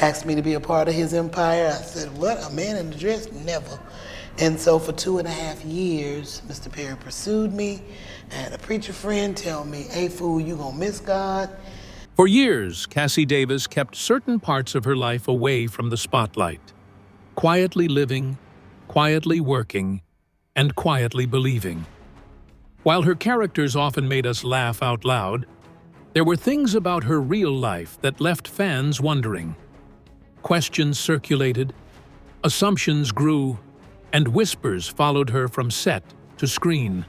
asked me to be a part of his empire. I said, what, a man in a dress? Never. And so for 2.5 years, Mr. Perry pursued me. I had a preacher friend tell me, hey fool, you gonna miss God. For years, Cassi Davis kept certain parts of her life away from the spotlight, quietly living, quietly working, and quietly believing. While her characters often made us laugh out loud, there were things about her real life that left fans wondering. Questions circulated, assumptions grew, and whispers followed her from set to screen.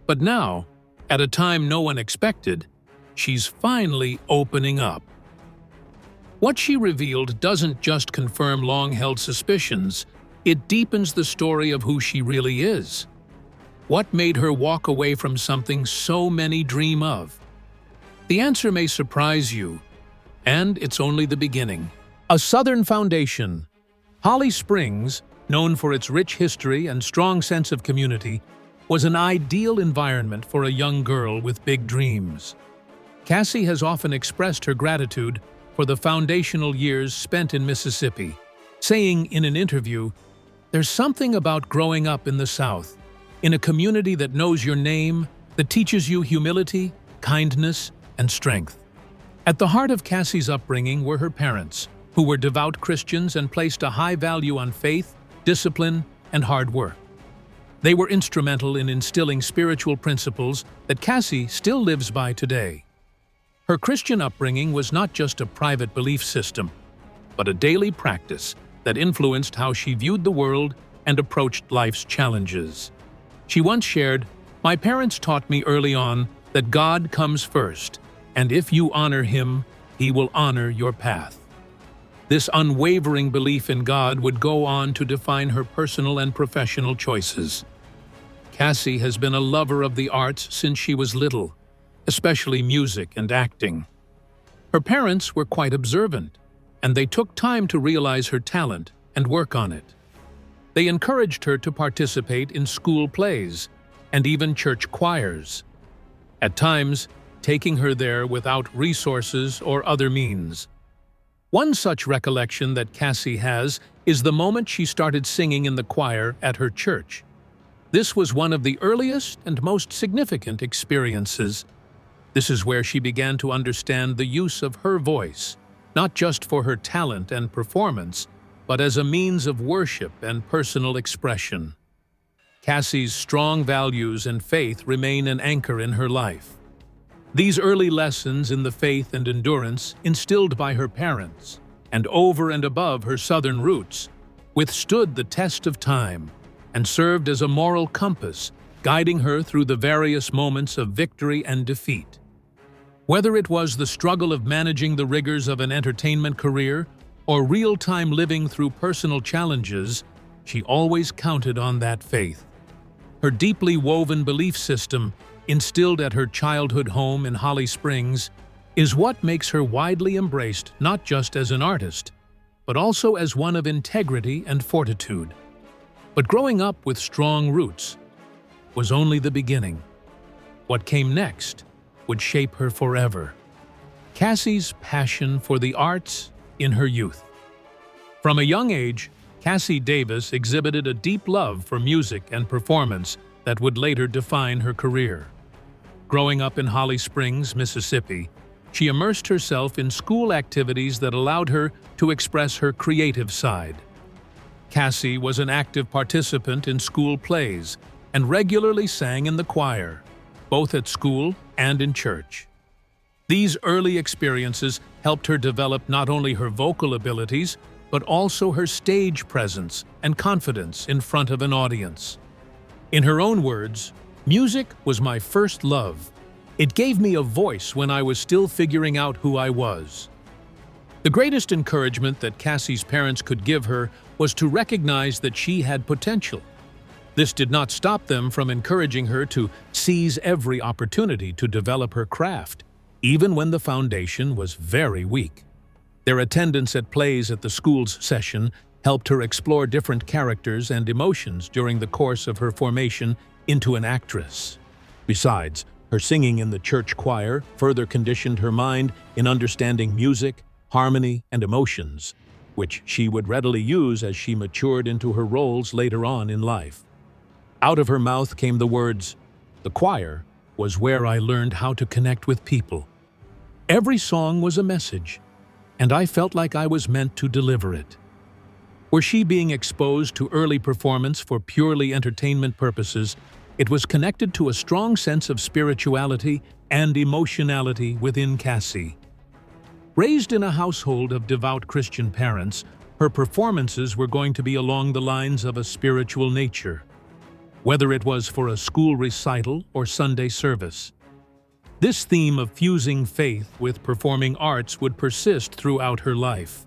But now, at a time no one expected, she's finally opening up. What she revealed doesn't just confirm long-held suspicions, it deepens the story of who she really is. What made her walk away from something so many dream of? The answer may surprise you, and it's only the beginning. A Southern foundation. Holly Springs, known for its rich history and strong sense of community, was an ideal environment for a young girl with big dreams. Cassi has often expressed her gratitude for the foundational years spent in Mississippi, saying in an interview, "There's something about growing up in the South, in a community that knows your name, that teaches you humility, kindness, and strength." At the heart of Cassi's upbringing were her parents, who were devout Christians and placed a high value on faith, discipline, and hard work. They were instrumental in instilling spiritual principles that Cassi still lives by today. Her Christian upbringing was not just a private belief system, but a daily practice that influenced how she viewed the world and approached life's challenges. She once shared, "My parents taught me early on that God comes first, and if you honor Him, He will honor your path." This unwavering belief in God would go on to define her personal and professional choices. Cassi has been a lover of the arts since she was little, especially music and acting. Her parents were quite observant, and they took time to realize her talent and work on it. They encouraged her to participate in school plays and even church choirs, at times taking her there without resources or other means. One such recollection that Cassi has is the moment she started singing in the choir at her church. This was one of the earliest and most significant experiences. This is where she began to understand the use of her voice, not just for her talent and performance, but as a means of worship and personal expression. Cassi's strong values and faith remain an anchor in her life. These early lessons in the faith and endurance, instilled by her parents, and over and above her Southern roots, withstood the test of time and served as a moral compass, guiding her through the various moments of victory and defeat. Whether it was the struggle of managing the rigors of an entertainment career or real-time living through personal challenges, she always counted on that faith. Her deeply woven belief system, instilled at her childhood home in Holly Springs, is what makes her widely embraced not just as an artist, but also as one of integrity and fortitude. But growing up with strong roots was only the beginning. What came next would shape her forever. Cassi's passion for the arts in her youth. From a young age, Cassi Davis exhibited a deep love for music and performance that would later define her career. Growing up in Holly Springs, Mississippi, she immersed herself in school activities that allowed her to express her creative side. Cassi was an active participant in school plays and regularly sang in the choir, both at school and in church. These early experiences helped her develop not only her vocal abilities, but also her stage presence and confidence in front of an audience. In her own words, "Music was my first love. It gave me a voice when I was still figuring out who I was." The greatest encouragement that Cassi's parents could give her was to recognize that she had potential. This did not stop them from encouraging her to seize every opportunity to develop her craft, even when the foundation was very weak. Their attendance at plays at the school's session helped her explore different characters and emotions during the course of her formation into an actress. Besides, her singing in the church choir further conditioned her mind in understanding music, harmony, and emotions, which she would readily use as she matured into her roles later on in life. Out of her mouth came the words, "The choir was where I learned how to connect with people." Every song was a message, and I felt like I was meant to deliver it. Were she being exposed to early performance for purely entertainment purposes, it was connected to a strong sense of spirituality and emotionality within Cassi. Raised in a household of devout Christian parents, her performances were going to be along the lines of a spiritual nature, whether it was for a school recital or Sunday service. This theme of fusing faith with performing arts would persist throughout her life.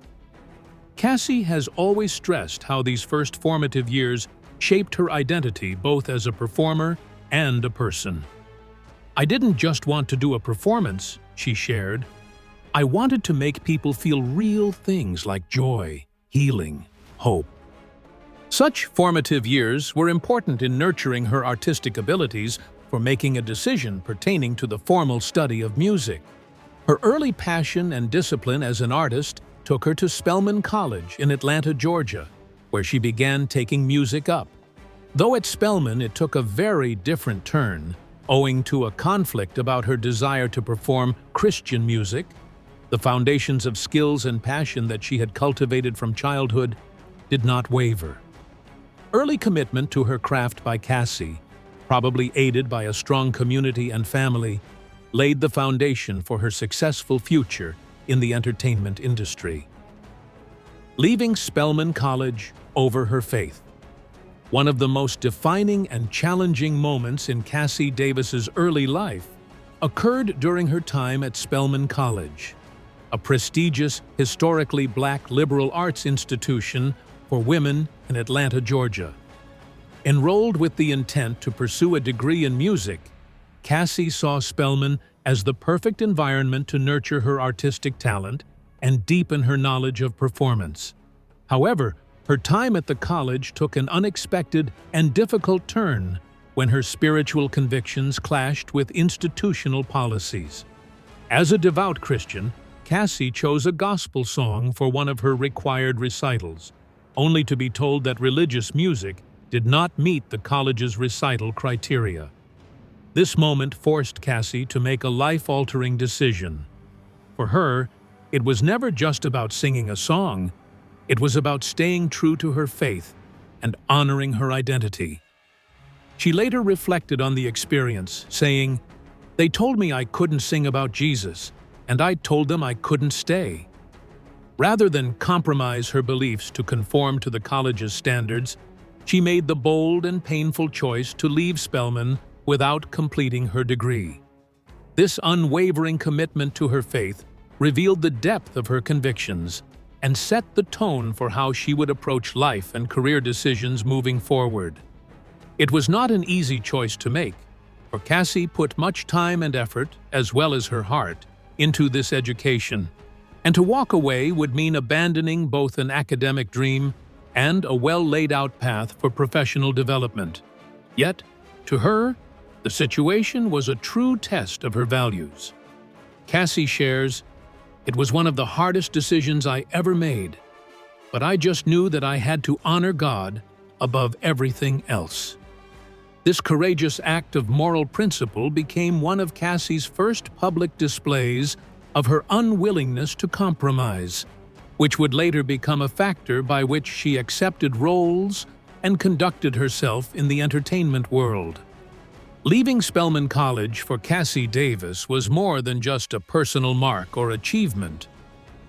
Cassi has always stressed how these first formative years shaped her identity both as a performer and a person. "I didn't just want to do a performance," she shared. "I wanted to make people feel real things like joy, healing, hope." Such formative years were important in nurturing her artistic abilities for making a decision pertaining to the formal study of music. Her early passion and discipline as an artist took her to Spelman College in Atlanta, Georgia, where she began taking music up. Though at Spelman it took a very different turn, owing to a conflict about her desire to perform Christian music, the foundations of skills and passion that she had cultivated from childhood did not waver. Early commitment to her craft by Cassi, probably aided by a strong community and family, laid the foundation for her successful future in the entertainment industry. Leaving Spelman College over her faith. One of the most defining and challenging moments in Cassi Davis's early life occurred during her time at Spelman College, a prestigious, historically black liberal arts institution for women in Atlanta, Georgia. Enrolled with the intent to pursue a degree in music, Cassi saw Spelman as the perfect environment to nurture her artistic talent and deepen her knowledge of performance. However, her time at the college took an unexpected and difficult turn when her spiritual convictions clashed with institutional policies. As a devout Christian, Cassi chose a gospel song for one of her required recitals, only to be told that religious music did not meet the college's recital criteria. This moment forced Cassi to make a life-altering decision. For her, it was never just about singing a song. It was about staying true to her faith and honoring her identity. She later reflected on the experience, saying, "They told me I couldn't sing about Jesus, and I told them I couldn't stay." Rather than compromise her beliefs to conform to the college's standards, she made the bold and painful choice to leave Spelman without completing her degree. This unwavering commitment to her faith revealed the depth of her convictions and set the tone for how she would approach life and career decisions moving forward. It was not an easy choice to make, for Cassi put much time and effort, as well as her heart, into this education, and to walk away would mean abandoning both an academic dream and a well-laid-out path for professional development. Yet, to her, the situation was a true test of her values. Cassi shares, "It was one of the hardest decisions I ever made, but I just knew that I had to honor God above everything else." This courageous act of moral principle became one of Cassi's first public displays of her unwillingness to compromise, which would later become a factor by which she accepted roles and conducted herself in the entertainment world. Leaving Spelman College for Cassi Davis was more than just a personal mark or achievement.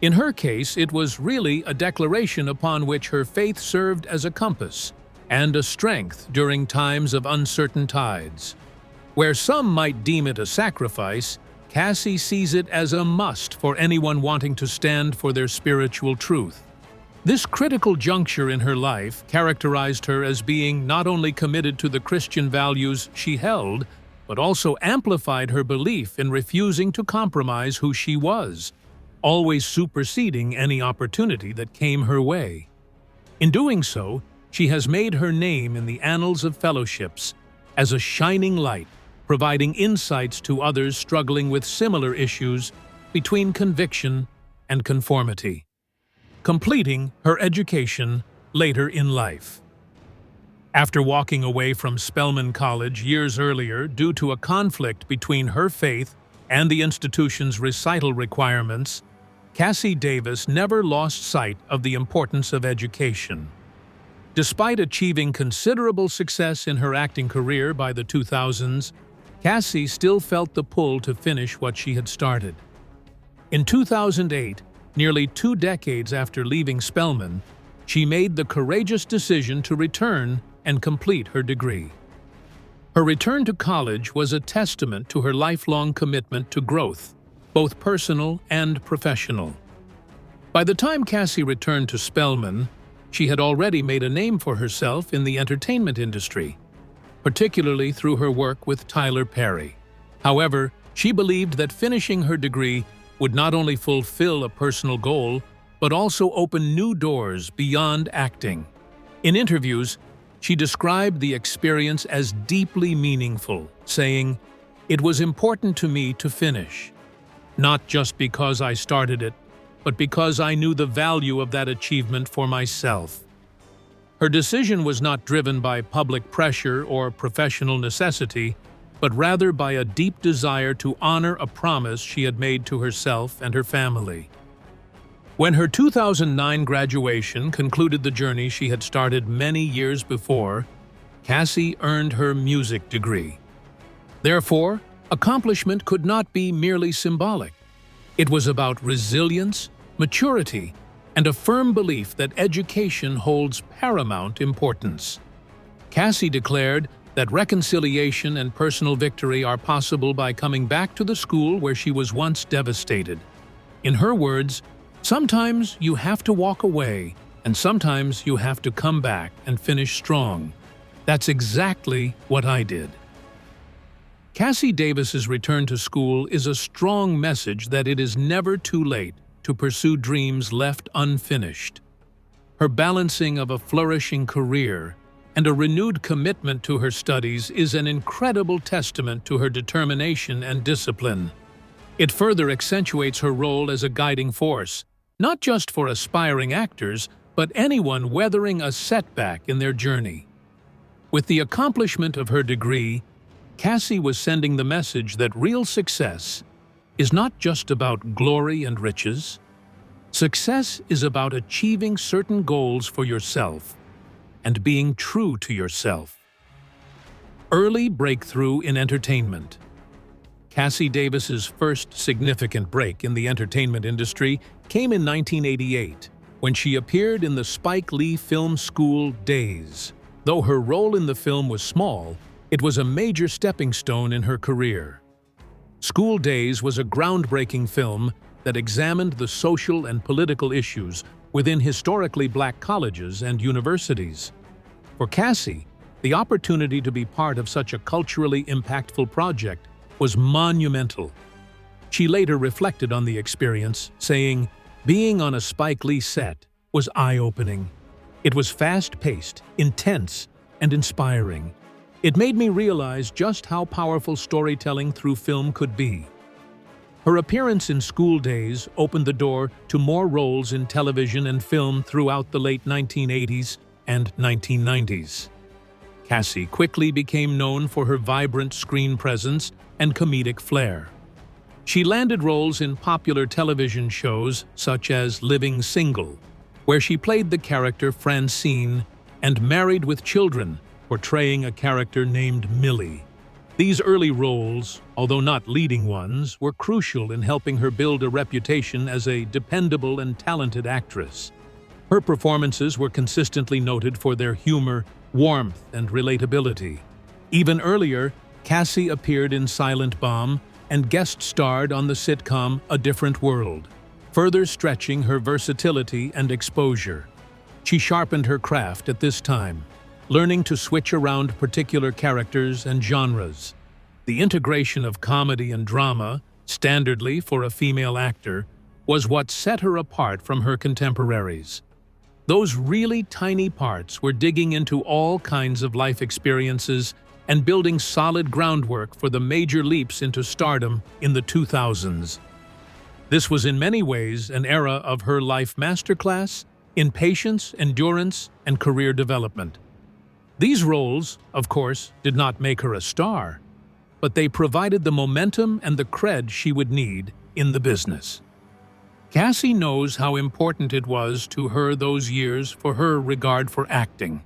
In her case, it was really a declaration upon which her faith served as a compass and a strength during times of uncertain tides. Where some might deem it a sacrifice, Cassi sees it as a must for anyone wanting to stand for their spiritual truth. This critical juncture in her life characterized her as being not only committed to the Christian values she held, but also amplified her belief in refusing to compromise who she was, always superseding any opportunity that came her way. In doing so, she has made her name in the annals of fellowships as a shining light, providing insights to others struggling with similar issues between conviction and conformity, completing her education later in life. After walking away from Spelman College years earlier due to a conflict between her faith and the institution's recital requirements, Cassi Davis never lost sight of the importance of education. Despite achieving considerable success in her acting career by the 2000s, Cassi still felt the pull to finish what she had started. In 2008, nearly 2 decades after leaving Spelman, she made the courageous decision to return and complete her degree. Her return to college was a testament to her lifelong commitment to growth, both personal and professional. By the time Cassi returned to Spelman, she had already made a name for herself in the entertainment industry, particularly through her work with Tyler Perry. However, she believed that finishing her degree would not only fulfill a personal goal, but also open new doors beyond acting. In interviews, she described the experience as deeply meaningful, saying, "It was important to me to finish, not just because I started it, but because I knew the value of that achievement for myself." Her decision was not driven by public pressure or professional necessity, but rather by a deep desire to honor a promise she had made to herself and her family. When her 2009 graduation concluded the journey she had started many years before, Cassi earned her music degree. Therefore, accomplishment could not be merely symbolic. It was about resilience, maturity, and a firm belief that education holds paramount importance. Cassi declared that reconciliation and personal victory are possible by coming back to the school where she was once devastated. In her words, "Sometimes you have to walk away, and sometimes you have to come back and finish strong. That's exactly what I did." Cassi Davis's return to school is a strong message that it is never too late to pursue dreams left unfinished. Her balancing of a flourishing career and a renewed commitment to her studies is an incredible testament to her determination and discipline. It further accentuates her role as a guiding force, not just for aspiring actors, but anyone weathering a setback in their journey. With the accomplishment of her degree, Cassi was sending the message that real success is not just about glory and riches. Success is about achieving certain goals for yourself and being true to yourself. Early breakthrough in entertainment. Cassi Davis's first significant break in the entertainment industry came in 1988, when she appeared in the Spike Lee film School Days. Though her role in the film was small, it was a major stepping stone in her career. School Days was a groundbreaking film that examined the social and political issues within historically black colleges and universities. For Cassi, the opportunity to be part of such a culturally impactful project was monumental. She later reflected on the experience, saying, "Being on a Spike Lee set was eye-opening. It was fast-paced, intense, and inspiring. It made me realize just how powerful storytelling through film could be." Her appearance in School Days opened the door to more roles in television and film throughout the late 1980s and 1990s. Cassi quickly became known for her vibrant screen presence and comedic flair. She landed roles in popular television shows such as Living Single, where she played the character Francine, and Married with Children, portraying a character named Millie. These early roles, although not leading ones, were crucial in helping her build a reputation as a dependable and talented actress. Her performances were consistently noted for their humor, warmth, and relatability. Even earlier, Cassi appeared in Silent Bomb and guest starred on the sitcom A Different World, further stretching her versatility and exposure. She sharpened her craft at this time, learning to switch around particular characters and genres. The integration of comedy and drama, standardly for a female actor, was what set her apart from her contemporaries. Those really tiny parts were digging into all kinds of life experiences and building solid groundwork for the major leaps into stardom in the 2000s. This was in many ways an era of her life masterclass in patience, endurance, and career development. These roles, of course, did not make her a star, but they provided the momentum and the cred she would need in the business. Cassi knows how important it was to her those years for her regard for acting.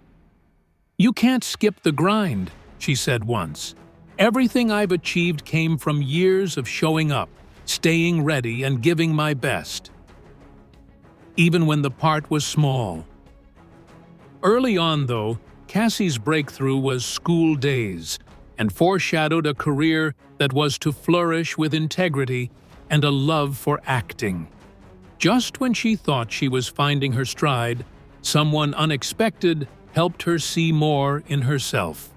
"You can't skip the grind," she said once. "Everything I've achieved came from years of showing up, staying ready, and giving my best, even when the part was small." Early on, though, Cassi's breakthrough was School Days and foreshadowed a career that was to flourish with integrity and a love for acting. Just when she thought she was finding her stride, someone unexpected helped her see more in herself.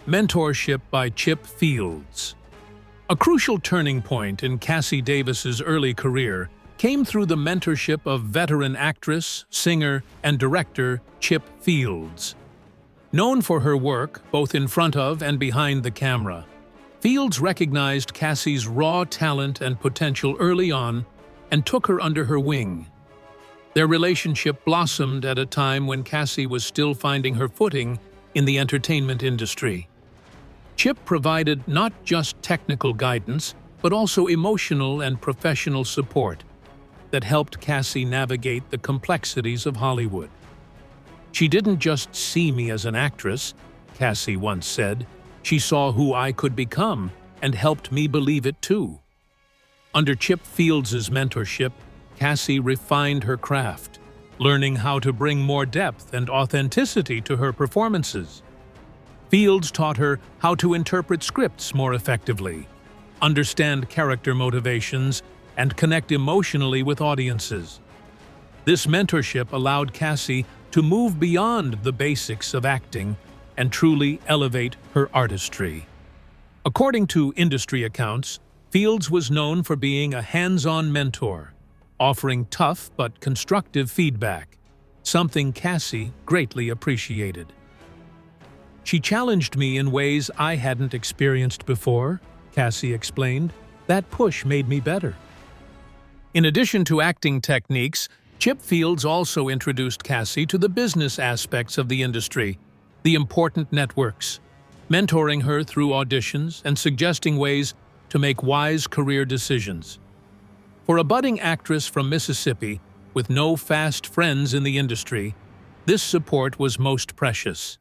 Mentorship by Chip Fields. A crucial turning point in Cassi Davis's early career came through the mentorship of veteran actress, singer, and director Chip Fields. Known for her work both in front of and behind the camera, Fields recognized Cassi's raw talent and potential early on and took her under her wing. Their relationship blossomed at a time when Cassi was still finding her footing in the entertainment industry. Chip provided not just technical guidance, but also emotional and professional support that helped Cassi navigate the complexities of Hollywood. "She didn't just see me as an actress," Cassi once said. "She saw who I could become and helped me believe it too." Under Chip Fields' mentorship, Cassi refined her craft, learning how to bring more depth and authenticity to her performances. Fields taught her how to interpret scripts more effectively, understand character motivations, and connect emotionally with audiences. This mentorship allowed Cassi to move beyond the basics of acting and truly elevate her artistry. According to industry accounts, Fields was known for being a hands-on mentor, offering tough but constructive feedback, something Cassi greatly appreciated. "She challenged me in ways I hadn't experienced before," Cassi explained. "That push made me better." In addition to acting techniques, Chip Fields also introduced Cassi to the business aspects of the industry, the important networks, mentoring her through auditions and suggesting ways to make wise career decisions. For a budding actress from Mississippi with no fast friends in the industry, this support was most precious.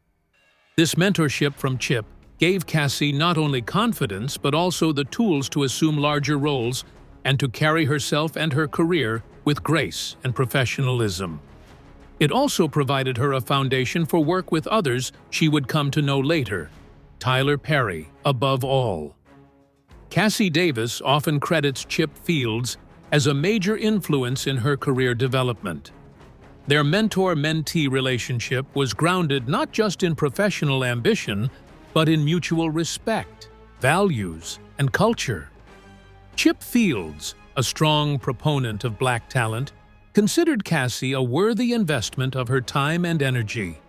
This mentorship from Chip gave Cassi not only confidence but also the tools to assume larger roles and to carry herself and her career with grace and professionalism. It also provided her a foundation for work with others she would come to know later, Tyler Perry above all. Cassi Davis often credits Chip Fields as a major influence in her career development. Their mentor-mentee relationship was grounded not just in professional ambition, but in mutual respect, values, and culture. Chip Fields, a strong proponent of Black talent, considered Cassi a worthy investment of her time and energy.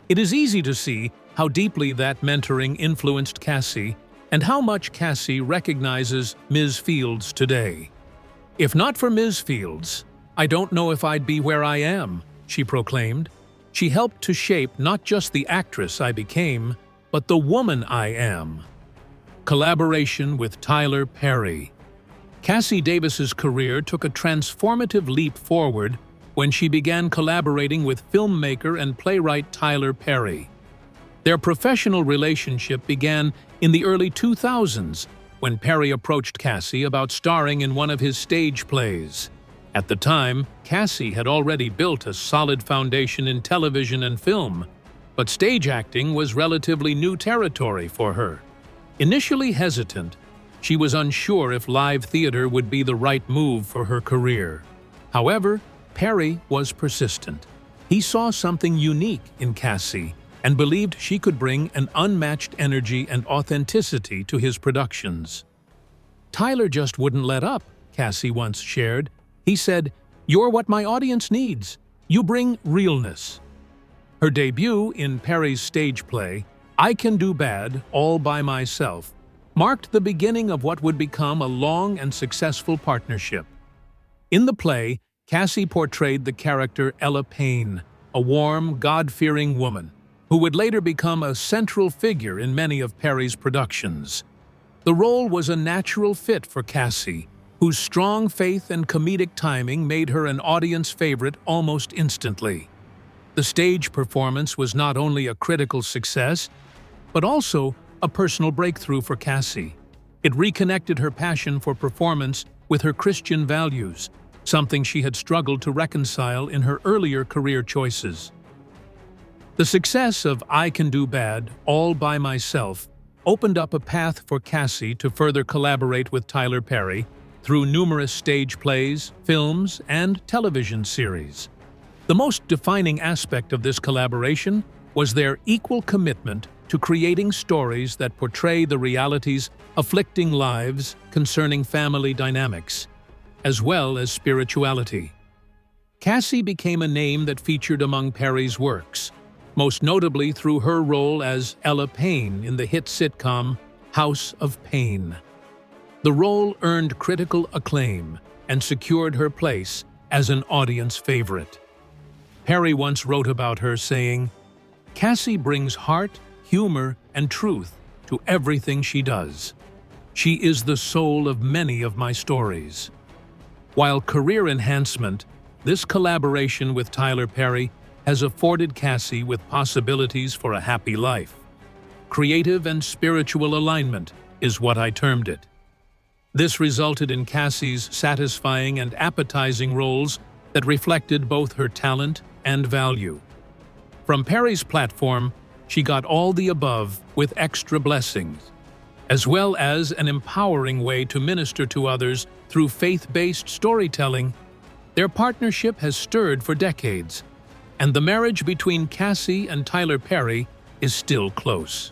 It is easy to see how deeply that mentoring influenced Cassi and how much Cassi recognizes Ms. Fields today. "If not for Ms. Fields, I don't know if I'd be where I am," she proclaimed. "She helped to shape not just the actress I became, but the woman I am." Collaboration with Tyler Perry. Cassi Davis's career took a transformative leap forward when she began collaborating with filmmaker and playwright Tyler Perry. Their professional relationship began in the early 2000s when Perry approached Cassi about starring in one of his stage plays. At the time, Cassi had already built a solid foundation in television and film, but stage acting was relatively new territory for her. Initially hesitant, she was unsure if live theater would be the right move for her career. However, Perry was persistent. He saw something unique in Cassi and believed she could bring an unmatched energy and authenticity to his productions. "Tyler just wouldn't let up," Cassi once shared. He said, "You're what my audience needs. You bring realness." Her debut in Perry's stage play, I Can Do Bad All by Myself, marked the beginning of what would become a long and successful partnership. In the play, Cassi portrayed the character Ella Payne, a warm, God-fearing woman, who would later become a central figure in many of Perry's productions. The role was a natural fit for Cassi, whose strong faith and comedic timing made her an audience favorite almost instantly. The stage performance was not only a critical success, but also a personal breakthrough for Cassi. It reconnected her passion for performance with her Christian values, something she had struggled to reconcile in her earlier career choices. The success of I Can Do Bad All by Myself opened up a path for Cassi to further collaborate with Tyler Perry through numerous stage plays, films, and television series. The most defining aspect of this collaboration was their equal commitment to creating stories that portray the realities afflicting lives concerning family dynamics, as well as spirituality. Cassi became a name that featured among Perry's works, most notably through her role as Ella Payne in the hit sitcom House of Pain. The role earned critical acclaim and secured her place as an audience favorite. Perry once wrote about her saying, "Cassi brings heart, humor, and truth to everything she does. She is the soul of many of my stories." While career enhancement, this collaboration with Tyler Perry has afforded Cassi with possibilities for a happy life. Creative and spiritual alignment is what I termed it. This resulted in Cassi's satisfying and appetizing roles that reflected both her talent and value. From Perry's platform, she got all the above with extra blessings, as well as an empowering way to minister to others through faith-based storytelling. Their partnership has stirred for decades, and the marriage between Cassi and Tyler Perry is still close.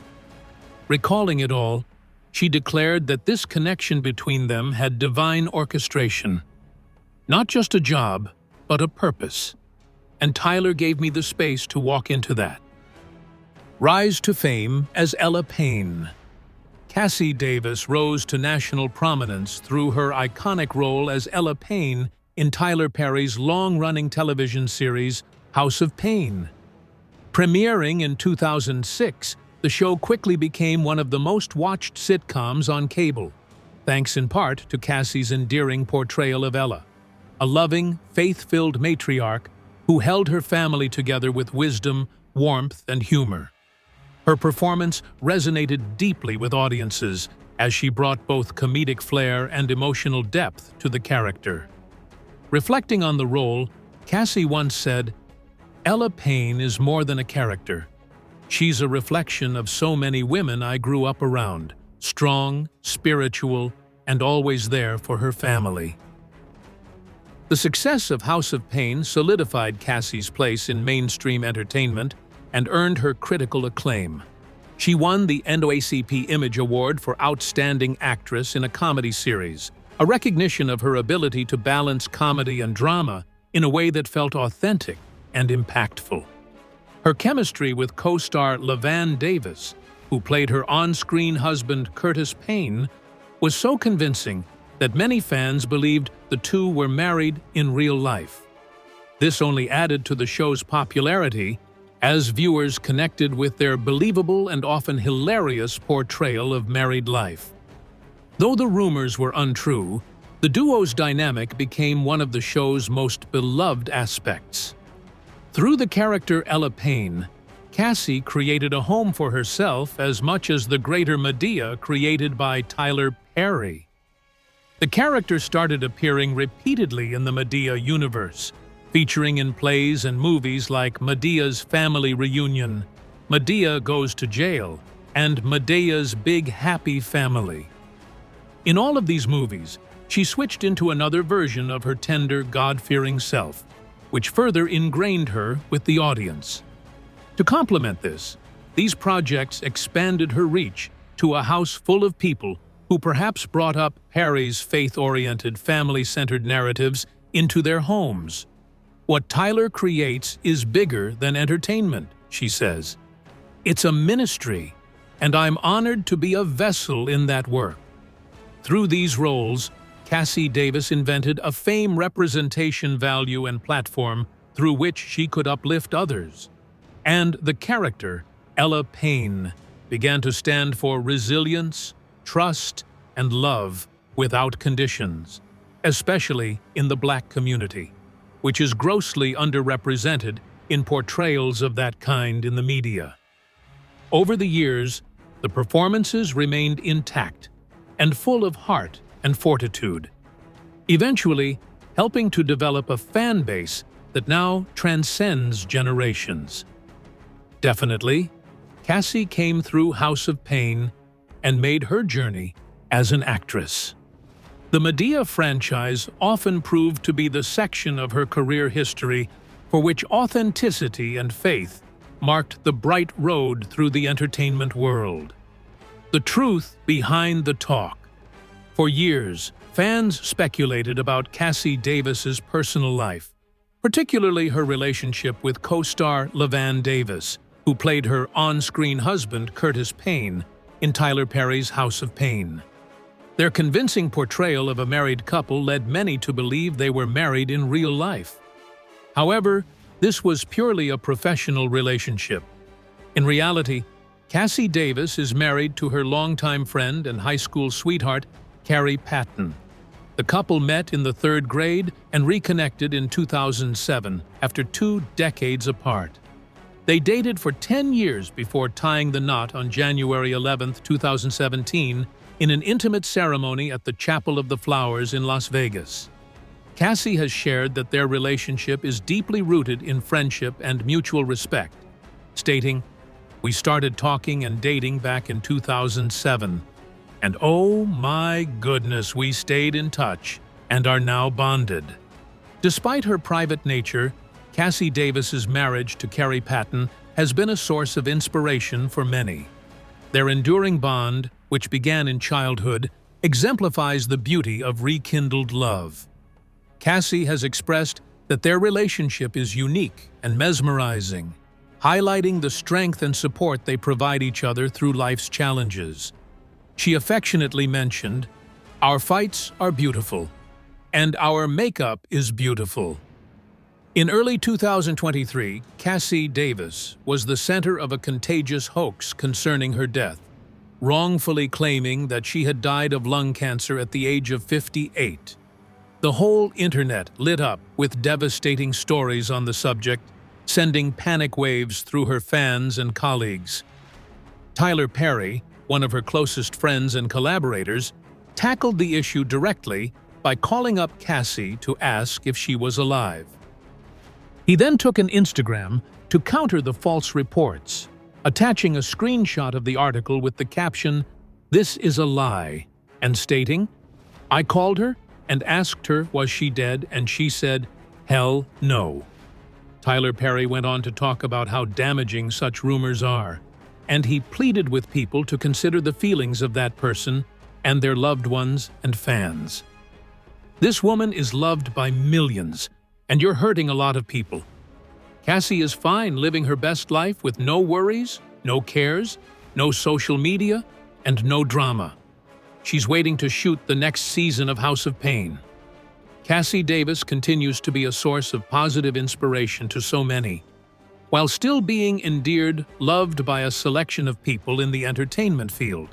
Recalling it all, she declared that this connection between them had divine orchestration. Not just a job, but a purpose. And Tyler gave me the space to walk into that. Rise to fame as Ella Payne. Cassi Davis rose to national prominence through her iconic role as Ella Payne in Tyler Perry's long-running television series House of Pain. Premiering in 2006, the show quickly became one of the most watched sitcoms on cable, thanks in part to Cassi's endearing portrayal of Ella, a loving, faith-filled matriarch who held her family together with wisdom, warmth, and humor. Her performance resonated deeply with audiences as she brought both comedic flair and emotional depth to the character. Reflecting on the role, Cassi once said, "Ella Payne is more than a character. She's a reflection of so many women I grew up around, strong, spiritual, and always there for her family." The success of House of Pain solidified Cassi's place in mainstream entertainment and earned her critical acclaim. She won the NAACP Image Award for Outstanding Actress in a Comedy Series, a recognition of her ability to balance comedy and drama in a way that felt authentic and impactful. Her chemistry with co-star Lavan Davis, who played her on-screen husband Curtis Payne, was so convincing that many fans believed the two were married in real life. This only added to the show's popularity as viewers connected with their believable and often hilarious portrayal of married life. Though the rumors were untrue, the duo's dynamic became one of the show's most beloved aspects. Through the character Ella Payne, Cassi created a home for herself as much as the greater Medea created by Tyler Perry. The character started appearing repeatedly in the Medea universe, featuring in plays and movies like Medea's Family Reunion, Medea Goes to Jail, and Medea's Big Happy Family. In all of these movies, she switched into another version of her tender, God-fearing self, which further ingrained her with the audience. To complement this, these projects expanded her reach to a house full of people who perhaps brought up Perry's faith-oriented, family-centered narratives into their homes. "What Tyler creates is bigger than entertainment," she says. "It's a ministry, and I'm honored to be a vessel in that work." Through these roles, Cassi Davis invented a fame representation value and platform through which she could uplift others. And the character, Ella Payne, began to stand for resilience, trust, and love without conditions, especially in the Black community, which is grossly underrepresented in portrayals of that kind in the media. Over the years, the performances remained intact and full of heart and fortitude, eventually helping to develop a fan base that now transcends generations. Definitely, Cassi came through House of Pain and made her journey as an actress. The Medea franchise often proved to be the section of her career history for which authenticity and faith marked the bright road through the entertainment world. The truth behind the talk. For years, fans speculated about Cassi Davis's personal life, particularly her relationship with co-star LaVan Davis, who played her on-screen husband Curtis Payne in Tyler Perry's House of Pain. Their convincing portrayal of a married couple led many to believe they were married in real life. However, this was purely a professional relationship. In reality, Cassi Davis is married to her longtime friend and high school sweetheart, Carrie Patton. The couple met in the 3rd grade and reconnected in 2007 after 2 decades apart. They dated for 10 years before tying the knot on January 11, 2017, in an intimate ceremony at the Chapel of the Flowers in Las Vegas. Cassi has shared that their relationship is deeply rooted in friendship and mutual respect, stating, "We started talking and dating back in 2007. And oh my goodness, we stayed in touch and are now bonded." Despite her private nature, Cassi Davis's marriage to Carrie Patton has been a source of inspiration for many. Their enduring bond, which began in childhood, exemplifies the beauty of rekindled love. Cassi has expressed that their relationship is unique and mesmerizing, highlighting the strength and support they provide each other through life's challenges. She affectionately mentioned, "Our fights are beautiful, and our makeup is beautiful." In early 2023, Cassi Davis was the center of a contagious hoax concerning her death, wrongfully claiming that she had died of lung cancer at the age of 58. The whole internet lit up with devastating stories on the subject, sending panic waves through her fans and colleagues. Tyler Perry, one of her closest friends and collaborators, tackled the issue directly by calling up Cassi to ask if she was alive. He then took an Instagram to counter the false reports, attaching a screenshot of the article with the caption, "This is a lie," and stating, "I called her and asked her was she dead, and she said, 'Hell no.'" Tyler Perry went on to talk about how damaging such rumors are, and he pleaded with people to consider the feelings of that person and their loved ones and fans. "This woman is loved by millions, and you're hurting a lot of people. Cassi is fine living her best life with no worries, no cares, no social media, and no drama. She's waiting to shoot the next season of House of Pain." Cassi Davis continues to be a source of positive inspiration to so many, while still being endeared, loved by a selection of people in the entertainment field.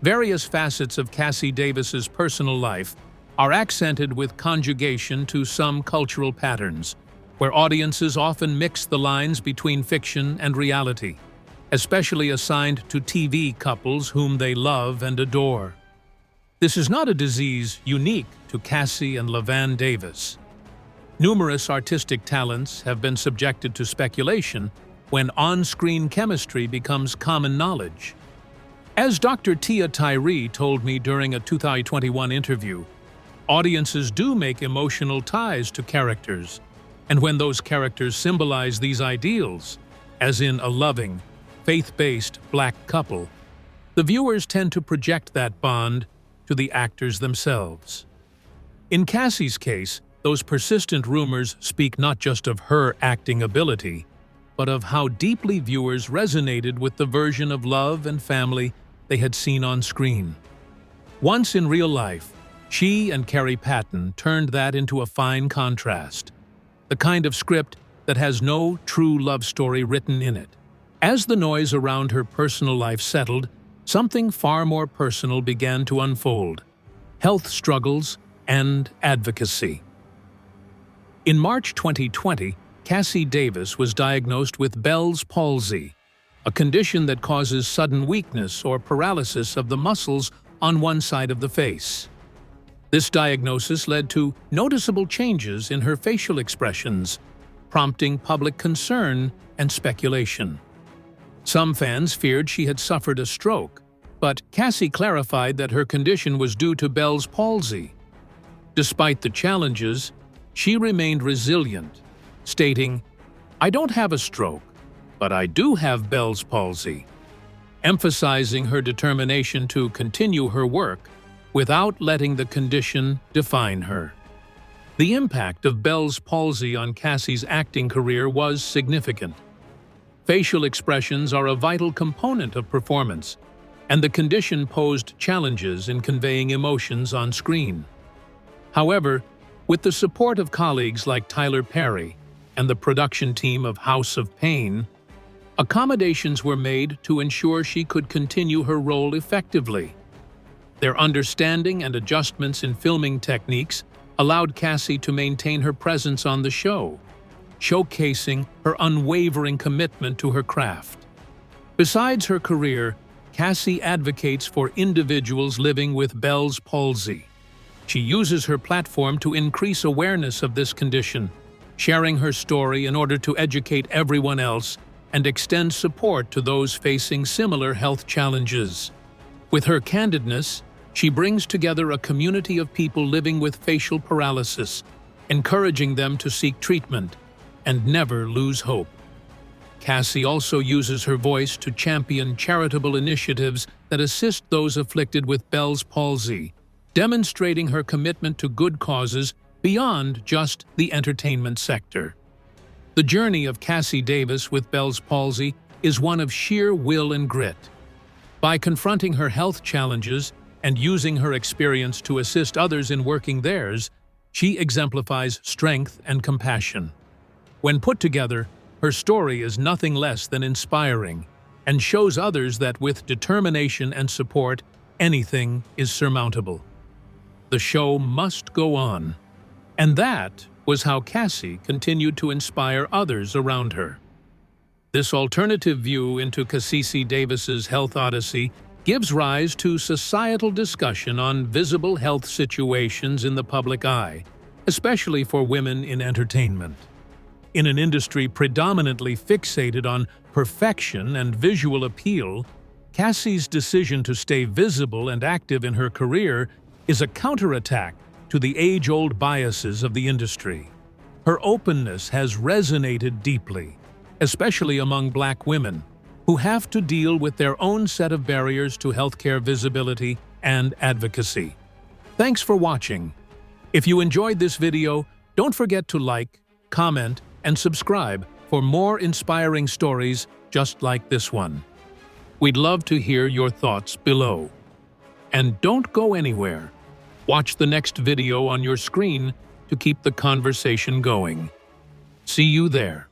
Various facets of Cassi Davis's personal life are accented with conjugation to some cultural patterns, where audiences often mix the lines between fiction and reality, especially assigned to TV couples whom they love and adore. This is not a disease unique to Cassi and LaVan Davis. Numerous artistic talents have been subjected to speculation when on-screen chemistry becomes common knowledge. As Dr. Tia Tyree told me during a 2021 interview, audiences do make emotional ties to characters, and when those characters symbolize these ideals, as in a loving, faith-based Black couple, the viewers tend to project that bond to the actors themselves. In Cassi's case, those persistent rumors speak not just of her acting ability, but of how deeply viewers resonated with the version of love and family they had seen on screen. Once in real life, She and Carrie Patton turned that into a fine contrast, the kind of script that has no true love story written in it. As the noise around her personal life settled, something far more personal began to unfold: health struggles and advocacy. In March 2020, Cassi Davis was diagnosed with Bell's palsy, a condition that causes sudden weakness or paralysis of the muscles on one side of the face. This diagnosis led to noticeable changes in her facial expressions, prompting public concern and speculation. Some fans feared she had suffered a stroke, but Cassi clarified that her condition was due to Bell's palsy. Despite the challenges, she remained resilient, stating, "I don't have a stroke, but I do have Bell's palsy," emphasizing her determination to continue her work without letting the condition define her. The impact of Bell's palsy on Cassi's acting career was significant. Facial expressions are a vital component of performance, and the condition posed challenges in conveying emotions on screen. However, with the support of colleagues like Tyler Perry and the production team of House of Pain, accommodations were made to ensure she could continue her role effectively. Their understanding and adjustments in filming techniques allowed Cassi to maintain her presence on the show, showcasing her unwavering commitment to her craft. Besides her career, Cassi advocates for individuals living with Bell's palsy. She uses her platform to increase awareness of this condition, sharing her story in order to educate everyone else and extend support to those facing similar health challenges. With her candidness, she brings together a community of people living with facial paralysis, encouraging them to seek treatment and never lose hope. Cassi also uses her voice to champion charitable initiatives that assist those afflicted with Bell's palsy, demonstrating her commitment to good causes beyond just the entertainment sector. The journey of Cassi Davis with Bell's palsy is one of sheer will and grit. By confronting her health challenges and using her experience to assist others in working theirs, she exemplifies strength and compassion. When put together, her story is nothing less than inspiring and shows others that with determination and support, anything is surmountable. The show must go on. And that was how Cassi continued to inspire others around her. This alternative view into Cassi Davis's health odyssey gives rise to societal discussion on visible health situations in the public eye, especially for women in entertainment. In an industry predominantly fixated on perfection and visual appeal, Cassi's decision to stay visible and active in her career is a counterattack to the age-old biases of the industry. Her openness has resonated deeply, especially among Black women, who have to deal with their own set of barriers to healthcare visibility and advocacy. Thanks for watching. If you enjoyed this video, don't forget to like, comment, and subscribe for more inspiring stories just like this one. We'd love to hear your thoughts below. And don't go anywhere. Watch the next video on your screen to keep the conversation going. See you there.